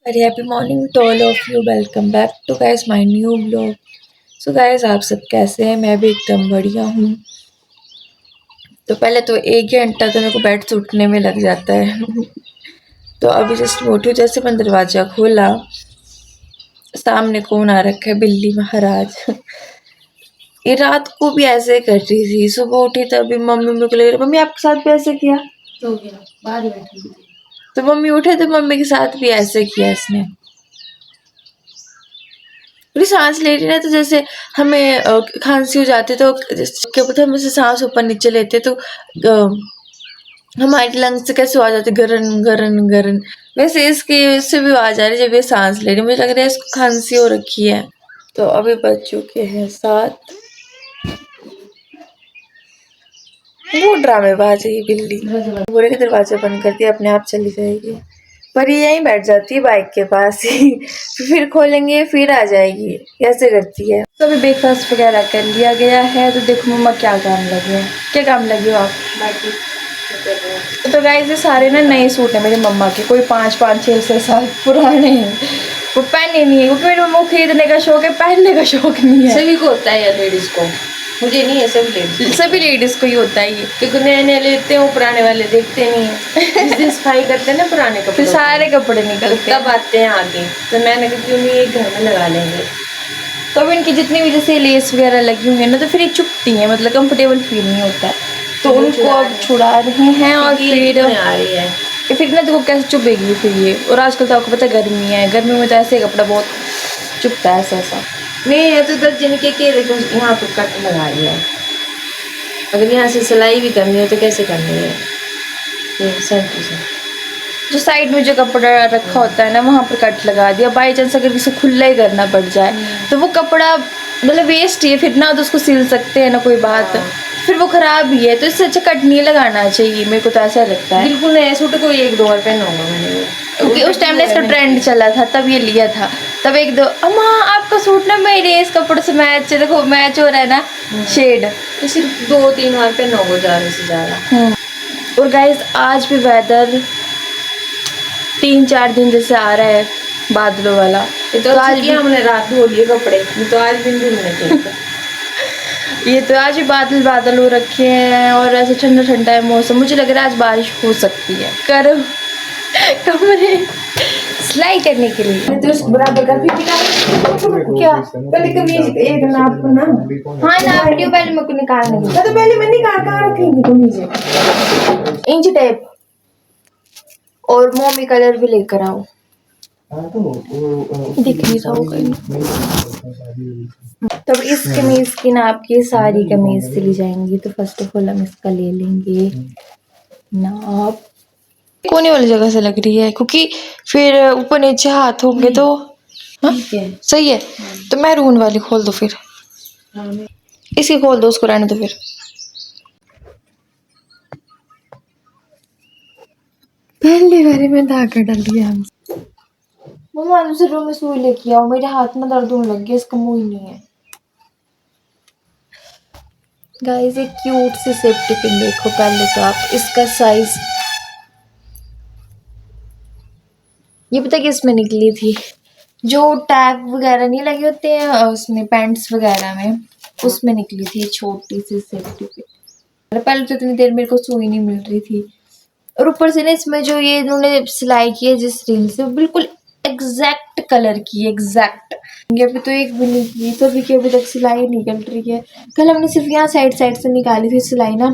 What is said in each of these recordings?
Very happy morning to all of you. Welcome back to guys my new blog. So guys, आप सब कैसे हैं? मैं भी एकदम बढ़िया हूँ। तो पहले तो 1 घंटा तो मेरे को बेड से उठने में लग जाता है। तो अभी जस्ट उठी, जैसे मैंने दरवाज़ा खोला, सामने कौन आ रखा है? बिल्ली महाराज। ये रात को भी ऐसे कर रही थी। सुबह उठी तभी मम्मी मेरे को लग रही, मम्मी आपके साथ भी ऐसे किया? तो गया बाहर ही बैठी थी। तो मम्मी उठे तो मम्मी के साथ भी ऐसे किया इसने। पूरी सांस ले रही ना, तो जैसे हमें खांसी हो जाती तो क्या पता हम जैसे सांस ऊपर नीचे लेते तो हमारे लंग्स से कैसे आ जाते, गरन गरन गरन, वैसे इससे भी आवाज आ रही है जब ये सांस ले रही। मुझे लग रहा है इसको खांसी हो रखी है। तो अभी बज चुके हैं 7। वो ड्रामेबाज है ये बिल्ली। बोले कि दरवाजा बंद कर दिया, अपने आप चली जाएगी, पर ये यहीं बैठ जाती है बाइक के पास ही। फिर खोलेंगे फिर आ जाएगी, ऐसे करती है। तो अभी ब्रेकफास्ट वगैरह कर लिया गया है। तो देखो मम्मा क्या काम लगे हैं। क्या काम लगे हो आप? तो गाइस, ये सारे ना नए सूट हैं मेरी मम्मा के, कोई 5-6 पुराने हैं। वो पहने नहीं है, क्योंकि मेरी मम्मा को खरीदने का शौक है, पहनने का शौक नहीं है। सभी को होता है यार, लेडीज को। मुझे नहीं है, सभी लेडीज को ही होता है ये, क्योंकि नए नए लेते हैं, वो पुराने वाले देखते नहीं है। जिस दिन सफाई करते हैं ना पुराने कपड़े, फिर सारे कपड़े निकलते तब आते हैं आगे। तो मैंने कहा क्यों नहीं एक घर में लगा लेंगे। तो अब इनकी जितनी भी जैसे लेस वगैरह लगी हुई है ना, तो फिर ये चुभती हैं, मतलब कंफर्टेबल फील नहीं होता है। तो उनको अब छुड़ा रहे हैं और फिर आ रही है। फिर ना देखो कैसे चुभेगी फिर ये। और आजकल तो आपको पता है गर्मी है, गर्मी में तो ऐसे कपड़ा बहुत चुभता है ऐसा। नहीं है तो 10 जन के देखो यहाँ पर कट लगा लिया है। अगर यहाँ से सिलाई भी करनी हो तो कैसे करनी है? ये सेंटर से जो साइड में जो कपड़ा रखा होता है ना, वहाँ पर कट लगा दिया। बाई चांस अगर किसी खुला ही करना पड़ जाए तो वो कपड़ा मतलब वेस्ट ही है, फिर ना तो उसको सिल सकते हैं ना कोई बात, फिर वो खराब ही है। तो इससे अच्छा कट नहीं लगाना चाहिए, मेरे को तो ऐसा लगता है। बिल्कुल नया सूट को 1-2 बार पहना होगा मैंने, क्योंकि उस टाइम ना इसका ट्रेंड चला था, तब ये लिया था। तब 1-2 अम्मा आपका सूट ना मेरे इस कपड़े से मैच, देखो मैच हो रहा है ना शेड। तो सिर्फ 2-3 बार पहना होगा ज़्यादा से ज़्यादा। और गाइस, आज भी वेदर 3-4 दिन जैसे आ रहा है बादलों वाला। तो आज भी हमने रात धो लिए कपड़े, तो आज दिन धुलने थे। ये तो आज भी बादल बादल हो रखे हैं और ऐसे ठंडा ठंडा है मौसम। मुझे लग रहा है आज बारिश हो सकती है। करो कमरे सिलाई करने के लिए तो उसको बराबर कर भी क्या पहले कमीज एक नाप ना। हाँ ना वीडियो पहले मेरे को निकालने दो। तो पहले मैं निकाल कहाँ रखेंगी कमीज? इंच टेप और मोमी कलर भी लेकर आओ। दिख नहीं रहा होगा। तो इस कमीज की नाप की सारी कमीज सिली जाएंगी। तो फर्स्ट ऑफ ऑल हम इसका ले लेंगे नाप। कोने वाली जगह से लग रही है, क्योंकि फिर ऊपर नीचे हाथ होंगे तो ठीक है, सही है। तो मैरून वाली खोल दो, फिर इसकी खोल दो, उसको रहने दो। फिर पहली बारी में धागा डाल दिया हम। मम्मा दूसरे रूम में सुई लेके आओ, मेरे हाथ में दर्द होने लग गया, इसका मुंह ही नहीं है। गाइस, एक क्यूट सी सेफ्टी पिन देखो पहले तो आप। इसका साइज ये पता कि इसमें निकली थी, जो टैग वगैरह नहीं लगे होते हैं उसमें पैंट्स वगैरह में, उसमें निकली थी छोटी सी सेफ्टी पिन। पहले तो इतनी देर मेरे को सुई नहीं मिल रही थी। और ऊपर से ना इसमें जो ये इन्होंने सिलाई की है जिस रील से, वो बिल्कुल एग्जैक्ट कलर की, एग्जैक्ट। अभी तो एक भी नहीं की, तो अभी तक सिलाई निकल रही है। कल हमने सिर्फ यहाँ साइड से निकाली थी सिलाई ना,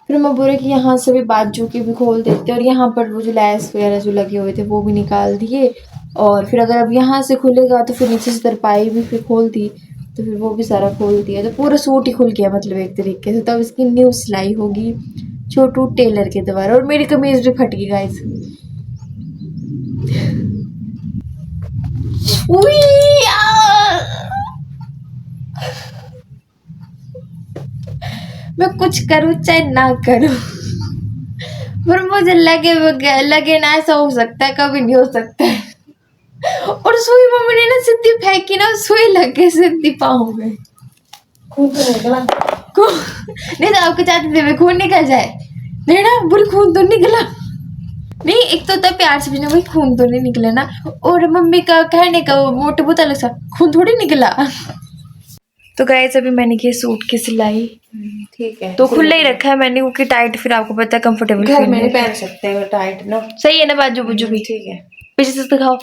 फिर मैं बोले कि यहाँ से भी बाजू की भी खोल देते, और यहाँ पर वो जो लैस वगैरह जो लगे हुए थे वो भी निकाल दिए। और फिर अगर अब यहाँ से खुलेगा तो फिर नीचे से तरपाई भी फिर खोल दी, तो फिर वो भी सारा खोल दिया। तो पूरा सूट ही खुल गया मतलब एक तरीके से। तो अब इसकी न्यू सिलाई होगी छोटू टेलर के द्वारा। और मेरी कमीज भी फट गई गाइस। मैं कुछ करूँ चाहे ना करूँ, पर मुझे लगे ना, ऐसा हो सकता है, कभी नहीं हो सकता है। और सुई मम्मी ने ना सीधी फेंकी ना, सुई लग गई सीधी पाँव में। खून तो निकला। नहीं तो आपके चाहते थे खून निकल जाए, नहीं ना, बुल खून तो निकला। नहीं, एक तो होता है प्यार से भेजना, भाई खून तो नहीं निकला ना, और मम्मी का कहने का वो मोटे बहुत अलग सा खून थोड़ी निकला। तो गाइस अभी मैंने किया सूट की सिलाई, ठीक है। तो खुला ही रखा है मैंने, क्योंकि टाइट फिर आपको पता है कंफर्टेबल घर में नहीं पहन सकते हैं टाइट ना। सही है ना बाजू बुजू भी। ठीक है। पीछे से दिखाओ।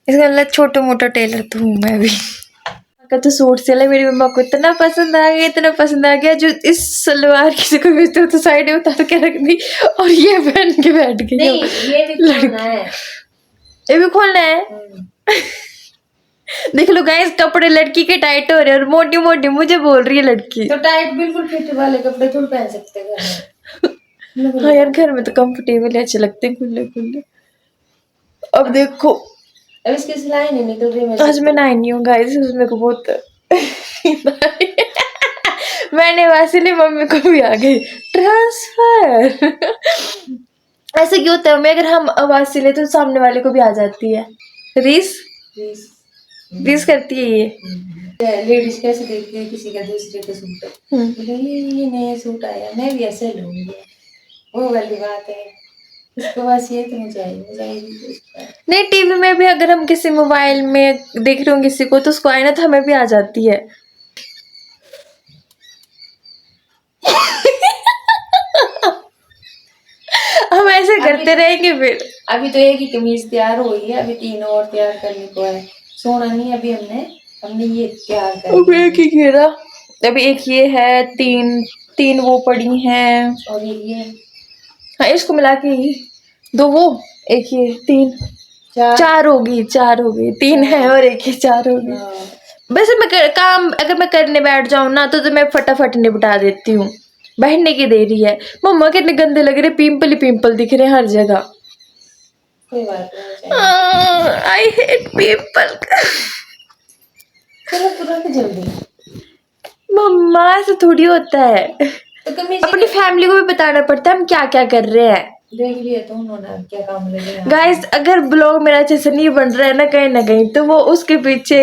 इसका मतलब छोटा मोटा टेलर तो हूँ मैं भी। का तो सूट सिला मेरी मम्मा को इतना पसंद आ गया, इतना पसंद आ गया, जो इस सलवार किसी को भेजते हो तो साइड में उतार के रख दी और ये पहन के बैठ गई। नहीं, ये भी खोलना है। ये भी खोलना है। देख लो गाइस, कपड़े लड़की के टाइट हो रहे हैं और मोटी मोटी मुझे बोल रही है लड़की। तो टाइट बिल्कुल फिट वाले कपड़े थोड़ी पहन सकते हैं घर में। हाँ यार, घर में तो कंफर्टेबल अच्छे लगते हैं खुले खुले। अब देखो, अब इसकी सिलाई नहीं निकल रही मेरे आज मैं नहाई नहीं हूँ गाइस, उसमें को बहुत मैंने वैसे मम्मी को भी आ गई ट्रांसफर। ऐसे क्यों होता है मैं, अगर हम आवाज से ले तो सामने वाले को भी आ जाती है रीस रीस करती है ये। लेडीज कैसे देखती है किसी का दूसरे का सूट, ये नया सूट आया मैं भी ऐसे लूंगी, वो वाली बात है। इसको बस ये तो मुझे चाहिए। नहीं, टीवी में भी अगर हम किसी मोबाइल में देख रहे हो किसी को तो उसको आए ना तो हमें भी आ जाती है। हम ऐसे करते रहेंगे फिर। अभी तो एक ही कमीज तैयार हुई है, अभी 3 और तैयार करने को है। सोना नहीं अभी हमने ये तैयार कर अभी एक ही घेरा, अभी एक ये है, तीन वो पड़ी हैं और ये हाँ, इसको मिला के ही 2 वो, एक ये 3 4 होगी, 3 है और एक ही 4 होगी। वैसे मैं काम अगर मैं करने बैठ जाऊं ना तो मैं फटाफट निपटा देती हूँ। बैठने की देरी है। मम्मा कितने गंदे लग रहे, पिंपल ही पिंपल दिख रहे हैं हर जगह। कोई बात नहीं, आई हेट पिंपल। चलो तुरंत जल्दी। मम्मा ऐसा थोड़ी होता है, तो कमीज अपनी फैमिली को भी बताना पड़ता है हम क्या क्या कर रहे हैं। देख लिया तो उन्होंने क्या काम लगे। गाइस अगर ब्लॉग मेरा अच्छे से नहीं बन रहा है ना कहीं तो वो उसके पीछे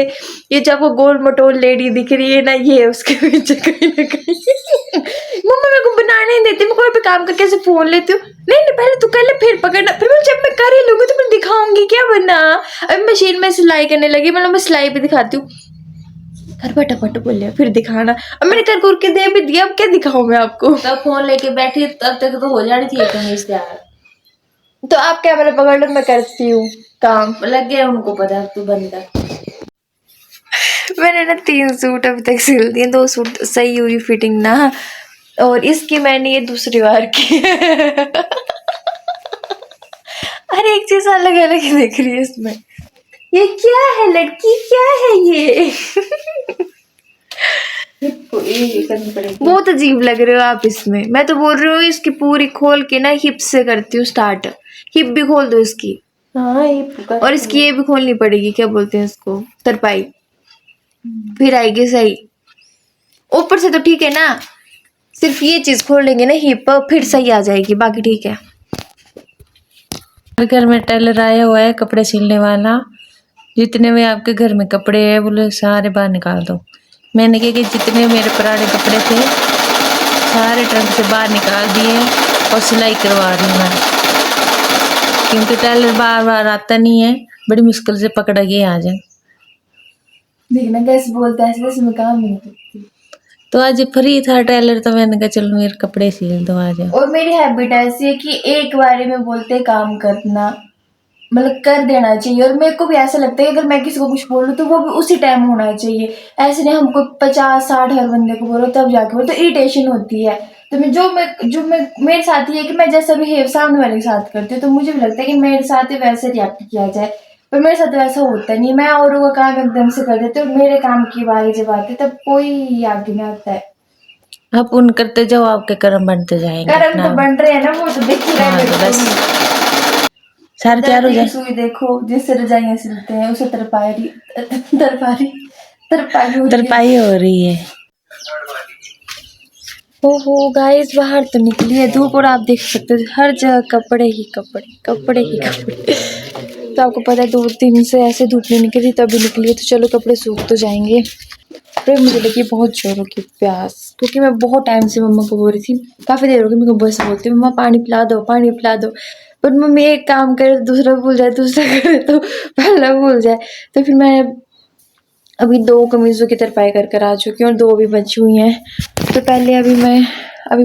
ये जो आपको गोल मटोल लेडी दिख रही है ना, ये उसके पीछे कहीं ना कहीं। मम्मा मेरे को बनाने नहीं देती, मैं कोई भी काम करके ऐसे फोन लेती हूँ। नहीं पहले तू कर ले फिर पकड़ना, फिर मैं जब मैं कर ही लूंगी तो मैं दिखाऊंगी क्या बना। अभी मशीन में सिलाई करने लगी, मतलब मैं सिलाई भी दिखाती हूँ। घर फटाफट बोल लिया फिर दिखाना, अब मैंने कर के दे भी दिया, अब क्या दिखाऊं मैं आपको। तब फोन लेके बैठी तब तक तो हो जानी थी कमीज तैयार। तो आप कैमरा पकड़ लो, मैं करती हूँ काम। लग गया उनको पता तू बंदा। मैंने ना 3 सूट अभी तक सिल दिए, 2 सूट सही हुई फिटिंग ना, और इसकी मैंने ये दूसरी बार की। अरे एक चीज अलग अलग ही देख रही है इसमें। ये क्या है लड़की, क्या है ये? बहुत अजीब लग रहे हो आप इसमें। मैं तो बोल रही हूँ इसकी पूरी खोल के ना हिप से करती हूँ स्टार्ट। हिप भी खोल दो इसकी। हाँ हिप और इसकी ये भी खोलनी पड़ेगी, क्या बोलते हैं इसको, तरपाई, फिर आएगी सही। ऊपर से तो ठीक है ना, सिर्फ ये चीज खोल लेंगे ना हिप, फिर सही आ जाएगी, बाकी ठीक है। घर में टेलर आया हुआ है कपड़े सिलने वाला, जितने भी आपके घर में कपड़े हैं बोले सारे बाहर निकाल दो। मैंने कहा कि जितने मेरे पुराने कपड़े थे सारे ट्रंक से बाहर निकाल दिए और सिलाई करवा रही हूँ मैं, क्योंकि टेलर बार बार आता नहीं है, बड़ी मुश्किल से पकड़ा के आ जाए। देखना कैसे बोलता है, ऐसे में काम नहीं करती। तो आज फ्री था टेलर तो मैंने कहा चलो मेरे कपड़े सिल दो आज। और मेरी हैबिट ऐसी है कि एक बारी में बोलते काम करना, मतलब कर देना चाहिए। और मेरे को भी ऐसा लगता है कि अगर मैं किसी को कुछ बोलूँ तो वो भी उसी टाइम होना चाहिए। ऐसे नहीं हमको 50-60 हर बंदे को बोलो तब जाके बोलो, तो इरिटेशन होती है। तो मैं मेरे साथ ये है कि मैं जैसा बिहेव सामने वाले के साथ करती हूँ तो मुझे भी लगता है कि मेरे साथ ही वैसे रिएक्ट किया जाए, पर मेरे साथ वैसा होता नहीं। मैं औरों का काम एकदम से कर देती हूँ, मेरे काम की बारी जब आती तब कोई आगे नहीं आता है। आप उन करते जाओ, आपके कर्म बनते जाएंगे। कर्म तो बन रहे हैं ना, वो तो देख ही रहे हैं। बस सारे तैयार हो जाए। सुई देखो, जिससे रजाइयां सिलते हैं उसे तरपाई हो रही है। ओहो गाइस, बाहर तो निकली है धूप और आप देख सकते हो हर जगह कपड़े ही कपड़े। तो आपको पता है 2 दिन से ऐसे धूप नहीं निकली, तभी निकली है। तो चलो कपड़े सूख तो जाएंगे। फिर मुझे लगी बहुत जोरों की प्यास, क्योंकि मैं बहुत टाइम से मम्मा को बोल रही थी, काफ़ी देर हो गई मेरे को बस बोलती मम्मा पानी पिला दो, पानी पिला दो। पर मम्मी एक काम करे तो दूसरा भूल जाए, दूसरा करे तो पहला भूल जाए। तो फिर मैं अभी 2 कमीज़ों की तरपाई कर कर आ चुकी हूँ और 2 अभी बची हुई हैं। तो पहले अभी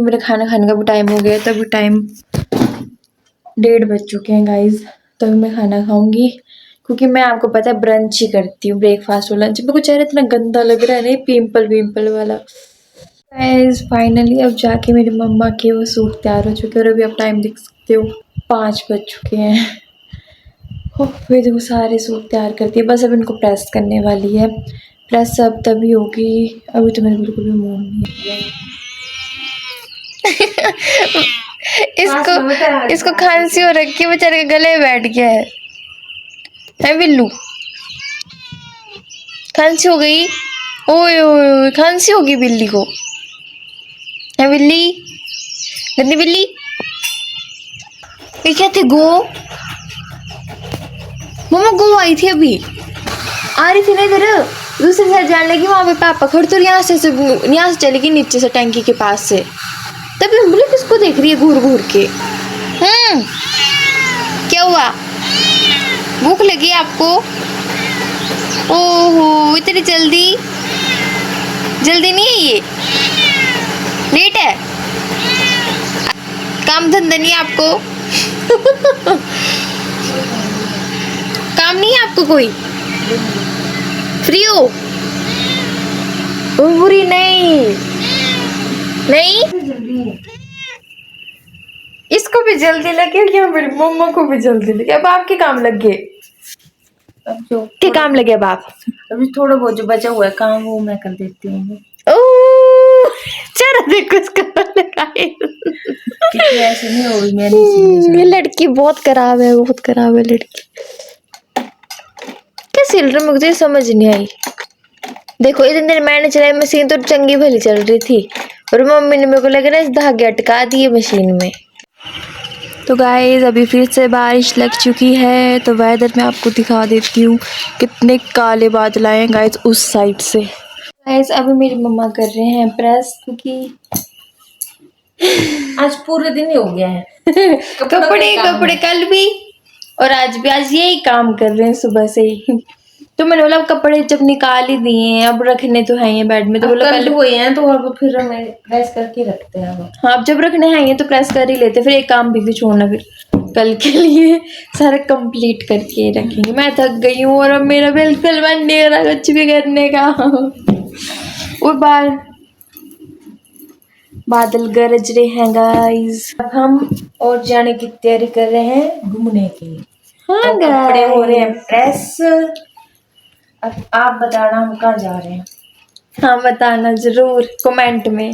मेरा खाना खाने का भी टाइम हो गया, तो अभी टाइम 1:30 बज चुके हैं गाइज। तो अभी मैं खाना खाऊंगी, क्योंकि मैं आपको पता है ब्रंच ही करती हूँ, ब्रेकफास्ट और लंच। मेरे को चेहरा इतना गंदा लग रहा है नहीं, पिंपल वाला। गाइज फाइनली अब जाके मेरी मम्मा के वो सूट तैयार हो चुके हैं और अभी आप टाइम देख सकते हो 5 बज चुके हैं। फिर देखो सारे सूट तैयार करती है, बस अब इनको प्रेस करने वाली है। प्रेस अब तभी होगी, अभी तो मेरे बिल्कुल भी मूड नहीं है। इसको खांसी हो रखी है, बेचारे के गले में बैठ गया है बिल्लू। खांसी हो गई, ओए ओए खांसी होगी बिल्ली को, है बिल्ली, गंदी बिल्ली। ये क्या थे, गो मम्मा गो आई थी, अभी आ रही थी ना इधर, दूसरी साइड जाने लगी, वहां पे पापा खड़े तो यहाँ से चलेगी नीचे से टैंकी के पास से। तभी हम बोले किसको देख रही है घूर घूर के। क्या हुआ, भूख लगी आपको? ओहो इतनी जल्दी नहीं है, ये लेट है, काम धंधा नहीं है आपको? काम नहीं है आपको कोई, फ्री हो? बुरी नहीं, इसको भी जल्दी लगे क्या, मेरी मम्मा को भी जल्दी लगे, अब आपके काम लग गए, अब जो के काम लगे अब आप? अभी थोड़ा बहुत जो बचा हुआ है काम वो मैं कर देती हूँ। चलो देखो इसका लगाए। ऐसे नहीं होगी मेरी, ये लड़की बहुत खराब है, लड़की। क्या सिल रही, मुझे समझ नहीं आई। देखो इतने दिन मैंने चलाई मशीन तो चंगी भली चल रही थी, और मम्मी ने मेरे को लग रहा है धागे अटका दिए मशीन में। तो गाइस अभी फिर से बारिश लग चुकी है, तो वेदर मैं आपको दिखा देती हूँ, कितने काले बादल आए हैं गाइस उस साइड से। गाइस अभी मेरी मम्मा कर रहे हैं प्रेस, क्योंकि आज पूरे दिन ही हो गया है। कपड़े कल भी और आज भी, आज यही काम कर रहे हैं सुबह से ही। तो मैंने बोला कपड़े जब निकाल ही दिए हैं, अब रखने तो है ही बेड में, तो बोला कल हुए हैं तो अब फिर हमें प्रेस करके रखते हैं। हाँ अब जब रखने हैं तो प्रेस कर ही लेते, फिर एक काम भी छोड़ना, फिर कल के लिए सारा कंप्लीट करके रखेंगे। मैं थक गई हूँ और अब मेरा बिल्कुल मन नहीं हो रहा कुछ भी करने का। और बादल गरज रहे हैं गाइस। अब हम और जाने की तैयारी कर रहे हैं घूमने की। हाँ तो कपड़े हो रहे हैं प्रेस। अब आप बताना हम कहाँ जा रहे हैं। हाँ बताना जरूर कमेंट में।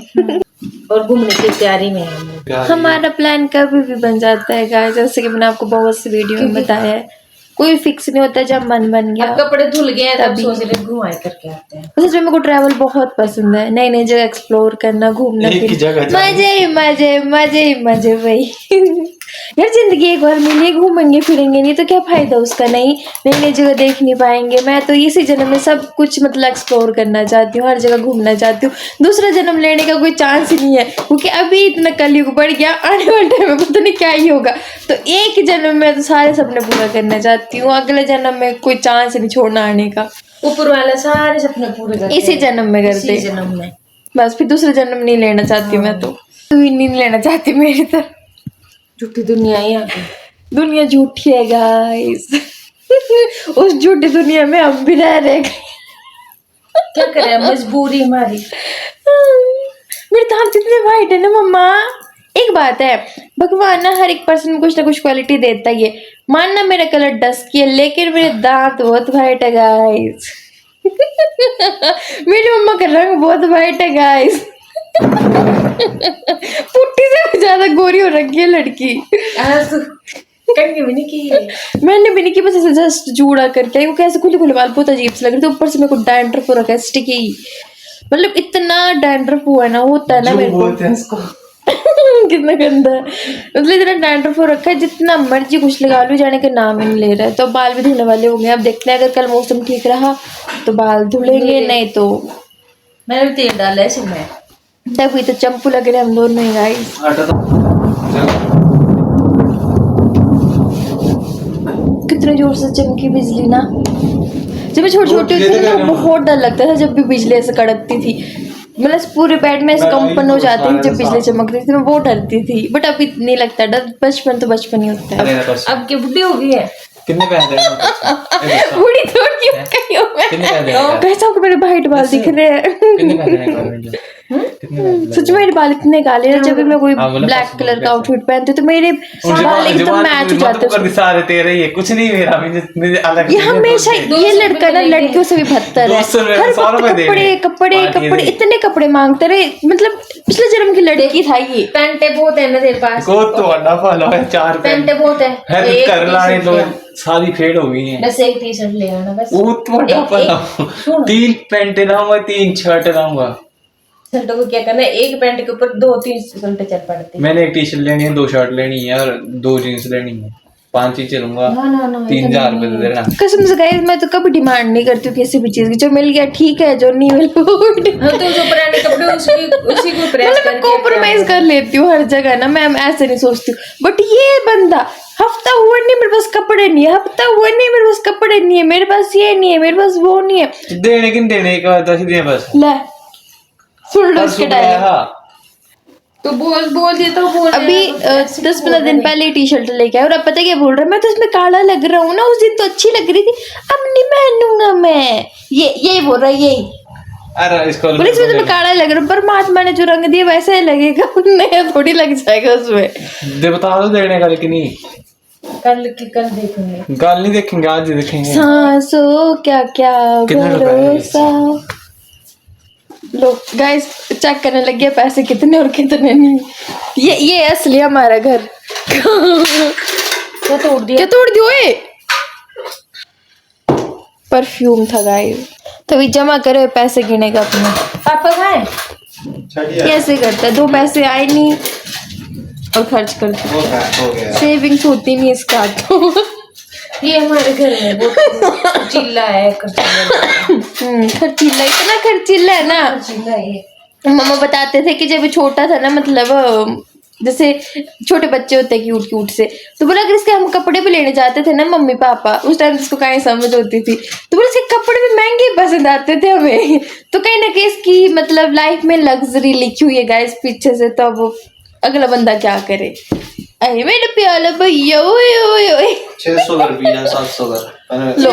और घूमने की तैयारी में हैं। हमारा प्लान कभी भी बन जाता है गाइस, जैसे कि मैंने आपको बहुत सी वीडियो में बताया है, कोई फिक्स नहीं होता, जब मन बन गया। कपड़े धुल गए तब सोच रहे घुमाए करके आते हैं। सच में मेरे को ट्रैवल बहुत पसंद है, नई नई जगह एक्सप्लोर करना, घूमना फिरना, मजे भाई। यार जिंदगी एक बार मिली, घूमेंगे फिरेंगे नहीं तो क्या फायदा उसका, नहीं नई नई जगह देख नहीं पाएंगे। मैं तो इसी जन्म में सब कुछ मतलब एक्सप्लोर करना चाहती हूँ, हर जगह घूमना चाहती हूँ। दूसरा जन्म लेने का कोई चांस ही नहीं है, क्योंकि अभी इतना कलयुग बढ़ गया, आने वाले टाइम में पता नहीं क्या ही होगा। तो एक जन्म में तो सारे सपने पूरा करना चाहती हूँ, अगले जन्म में कोई चांस नहीं छोड़ना आने का। ऊपर वाला सारे सपने पूरे करते इसी जन्म में करते, इसी जन्म में बस। फिर दूसरा जन्म नहीं लेना चाहती मैं तो नहीं लेना चाहती, मेरी तो झूठी दुनिया ही आ गई। दुनिया झूठी है गाइस। उस झूठी दुनिया में हम भी रह रहे। क्या करें, मजबूरी हमारी। मेरे दांत इतने वाइट है ना मम्मा। एक बात है, भगवान ना हर एक पर्सन में कुछ ना कुछ क्वालिटी देता ही है। मानना मेरा कलर डस्की है, लेकिन मेरे दांत बहुत वाइट है गाइस। मेरी मम्मा का रंग बहुत वाइट है गाइस। पुट्टी से ज्यादा गोरी हो रखी है लड़की। कंघी भी नहीं की मैंने भी नहीं की, बस ऐसे जस्ट जूड़ा करके आई। वो कैसे खुले खुले बाल बहुत अजीब से लग रहे थे, ऊपर से मेरे को डैंड्रफ हो रखा है स्टिकी, मतलब इतना डैंड्रफ हुआ है ना, होता है ना मेरे को। कितना गंदा है, मतलब इतना डैंड्रफ हो रखा है, जितना मर्जी कुछ लगा लो जाने का नाम ही नहीं ले रहा है। तो बाल भी धुलने वाले हो गए, अब देखते हैं अगर कल मौसम ठीक रहा तो बाल धुलेंगे, नहीं तो मैंने भी तेल डाला है इसमें। तभी तो चंपू लग रहे हम दोनों ही गाइस। कितने जोर से चमकी बिजली ना, जब मैं छोटी छोटी होती थी ना बहुत डर लगता था जब भी बिजली ऐसे कड़कती थी, मतलब पूरे बेड में ऐसे कंपन हो जाती थी जब बिजली चमकती थी, मैं बहुत डरती थी। बट अब नहीं लगता डर, बचपन तो बचपन ही होता है। अब की बुढ़ी हो गई है। कितने पैसे बूढ़ी थोड़ी हो गई हूं मैं। कैसा आपको मेरे वाइट बाल दिख रहे हैं? सच में मेरे बाल इतने काले हैं, जब भी मैं कोई ब्लैक कलर का आउटफिट पहनती हूँ तो मेरे बाल एकदम मैच हो जाते हैं। सारे तेरे ही है, कुछ नहीं मेरा भी अलग। ये हमेशा ये लड़का ना लड़कियों से भी बदतर है, हर वक्त कपड़े कपड़े कपड़े इतने कपड़े मांगते रहे, मतलब पिछले जन्म की लड़की था ये। पेंटे बहुत है ना तेरे पास? को तो अंडा फॉलो है, 4 पेंटे बहुत है। है कर लाने तो सारी फेड हो गई है। बस एक टी शर्ट ले आना बस। वो तो अंडा फॉलो 3 पैंट लाऊंगा 3 शर्ट लाऊंगा। शर्टों को क्या करना है, एक पैंट के ऊपर 2-3 घंटे चल पड़ते हैं। मैंने एक टी शर्ट लेनी है, 2 शर्ट लेनी है और 2 जींस लेनी है, 5 चीज लूंगा। 3000 रुपए दे देना कसम से गाइस, मैं तो कभी डिमांड नहीं करती हूँ किसी भी चीज की, जो मिल गया ठीक है, जो नहीं मिला हाँ तो जो पुराने कपड़े उसी को प्रेस मतलब मैं कॉम्प्रोमाइज कर लेती हूँ हर जगह ना, मैं ऐसे नहीं सोचती हूँ। बट ये बंदा हफ्ता हुआ नहीं मेरे पास कपड़े नहीं है, हफ्ता हुआ नहीं मेरे पास कपड़े नहीं है, मेरे पास ये नहीं है, मेरे पास वो नहीं है। देने किन देने एक बार 10 दिन बस ले सुन लो इसके डायलॉग। तो बोल दिया तो बोल अभी 10-15 दिन पहले टी शर्ट लेके आया और अब पता है क्या बोल रहा है, मैं तो इसमें काला लग रहा हूँ ना, उस दिन तो अच्छी लग रही थी, अब नहीं पहनूंगा मैं। यही बोल रहा है, यही। अरे इसको पुलिस में तो मैं काला लग रहा हूँ, परमात्मा ने जो रंग दिया वैसा ही लगेगा, नया थोड़ी लग जाएगा उसमें। दे बता दो देने का, लेकिन नहीं कल देखेंगे, कल नहीं देखेंगे, आज देखेंगे। सांसों क्या क्या भरोसा। लो गाइस चेक करने लग गया पैसे कितने और कितने नहीं। ये असली हमारा घर। क्या तोड़ दिया? क्या तोड़ दियो? परफ्यूम था गाइस, तभी जमा करे पैसे गिनेगा अपने। पापा खाए कैसे करता है, 2 पैसे आए नहीं और खर्च कर दिया, सेविंग्स होती नहीं इसका तो। ये हमारे घर में बहुत चिल्ला है, खर्चीला, इतना खर्चीला है ना। चिल्ला है। मम्मा बताते थे कि जब छोटा था ना, मतलब जैसे छोटे बच्चे होते हैं क्यूट क्यूट से, तो बोला अगर इसके हम कपड़े भी लेने जाते थे ना मम्मी पापा, उस टाइम इसको कहीं समझ होती थी, तो बोला इसके कपड़े भी महंगे पसंद आते थे हमें। तो कहीं ना कहीं इसकी मतलब लाइफ में लग्जरी लिखी हुई है गाइस पीछे से, तो अब अगला बंदा क्या करे। अरे मेरे प्याला भैया, 600 रुपया 700 का लो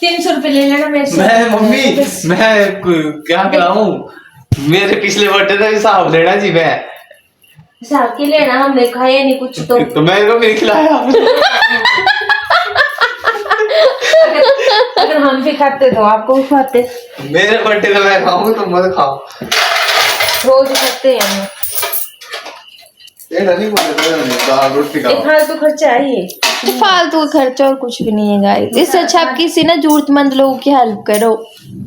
300 रुपए ले लेना मेरे से। मैं मम्मी मैं क्या कराऊं, मेरे पिछले बर्थडे का हिसाब लेना जी। मैं हिसाब के लेना, हमने खाया नहीं कुछ तो मेरे को भी खिलाया। अगर हम भी खाते तो आपको भी खाते। मेरे बर्थडे का मैं खाऊं, तुम मत खाओ। रोज खाते हैं हम। ये नहीं बोलते दाल रोटी खाओ। फालतू खर्चा है ये, फालतू का खर्चा और कुछ भी नहीं है गाइस। इससे अच्छा आप किसी ना जरूरतमंद लोगों की हेल्प करो।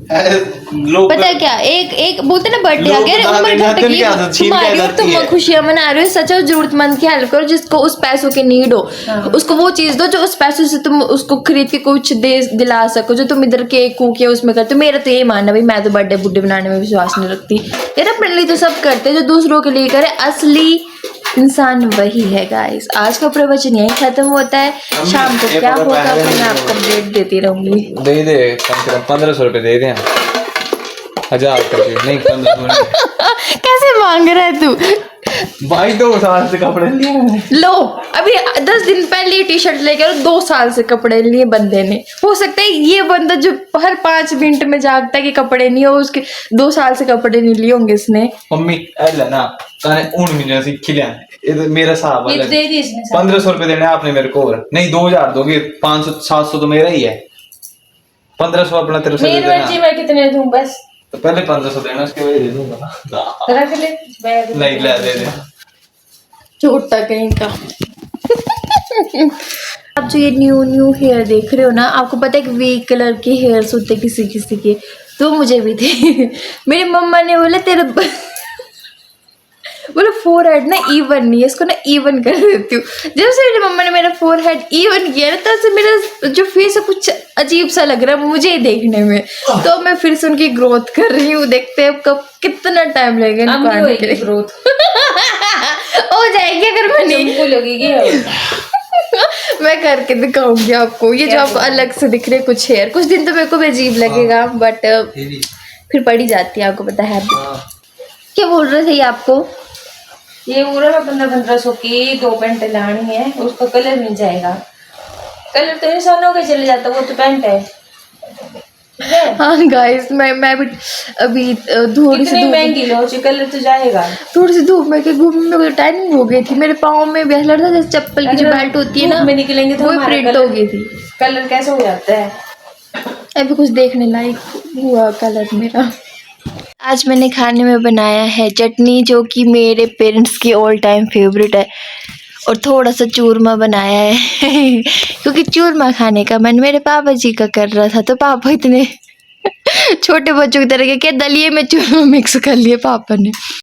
पता है क्या, एक बोलते ना बर्थडे आ गया, उम्र भर तक ये तुम्हारी और तुम खुशियां मना रहे हो, सच और जरूरतमंद की हेल्प करो, जिसको उस पैसों की नीड हो। उसको वो चीज दो जो उस पैसों से तुम उसको खरीद के कुछ दिला सको, जो तुम इधर केक कूक या उसमें करते हो। मेरा तो यही मानना भाई, मैं तो बर्थडे बुड्डे बनाने में विश्वास नहीं रखती यार। अपने लिए तो सब करते हैं, जो दूसरों के लिए करे असली इंसान वही है गाइस। आज का प्रवचन यही खत्म होता है, शाम को क्या होगा तो मैं आपको अपडेट देती रहूंगी। दे कम से कम 1500 रुपए दे दे, 1000 करके नहीं 1500। कैसे मांग रहा है तू भाई? 2 साल से कपड़े लिए मैंने। लो अभी 10 दिन पहले टी शर्ट लेके और 2 साल से कपड़े लिए बंदे ने। हो सकता है ये बंदा जो हर 5 मिनट में जागता है कि कपड़े नहीं हो, उसके 2 साल से कपड़े नहीं लिए होंगे इसने। मम्मी ऐला ना ताने 1 महीने से खिलिया ये तो मेरा हिसाब ये है। दे दी इसने 1500 रुपए देने आपने मेरे को, और नहीं 2000 दोगे, 500 700 तो मेरा ही है, 1500 अपना तेरे से दे मेरी मर्जी, देना। मैं कितने दूं बस। तो पहले 1500 देना, उसके बाद दे दूंगा। रख ले बैग। नहीं ले दे दे। छोटा कहीं का। आप जो ये न्यू हेयर देख रहे हो ना, आपको पता है कि वीक कलर के हेयर्स होते किसी किसी के, तो मुझे भी थे। मेरी मम्मा ने बोला बोले फोरहेड ना इवन नहीं है, इसको ना इवन कर देती हूँ। जब से मेरी मम्मा ने मेरा फोरहेड इवन किया ना, तब से मेरा जो फेस है कुछ अजीब सा लग रहा है मुझे देखने में। तो मैं फिर से उनकी ग्रोथ कर रही हूँ, देखते हैं कब कितना टाइम लगेगा इनको आने के लिए। ग्रोथ हो जाएगी अगर मैं नहीं लगेगी। मैं करके दिखाऊंगी आपको। ये जो आपको अलग से दिख रहे कुछ हेयर, कुछ दिन तो मेरे को भी अजीब लगेगा, बट फिर पड़ी जाती है, आपको पता है। क्या बोल रहे थे ये आपको? ये पूरा 1500 की 2 पैंट लानी है, उसका कलर मिल जाएगा। कलर तो इंसानों के चले जाता, वो तो पैंट है। हाँ गाइस, मैं भी अभी थोड़ी सी महंगी लो, कलर तो जाएगा। थोड़ी सी धूप में के घूमने में टाइमिंग हो गई थी, मेरे पाँव में भी ऐसा लग रहा था जैसे चप्पल की जो बेल्ट होती है ना, में निकलेंगे तो वो प्रिंट हो गई थी। कलर कैसे हो जाता है? अभी कुछ देखने लायक हुआ कलर मेरा। आज मैंने खाने में बनाया है चटनी, जो कि मेरे पेरेंट्स की ऑल टाइम फेवरेट है, और थोड़ा सा चूरमा बनाया है क्योंकि चूरमा खाने का मन मेरे पापा जी का कर रहा था। तो पापा इतने छोटे बच्चों की तरह के दलिए में चूरमा मिक्स कर लिए पापा ने।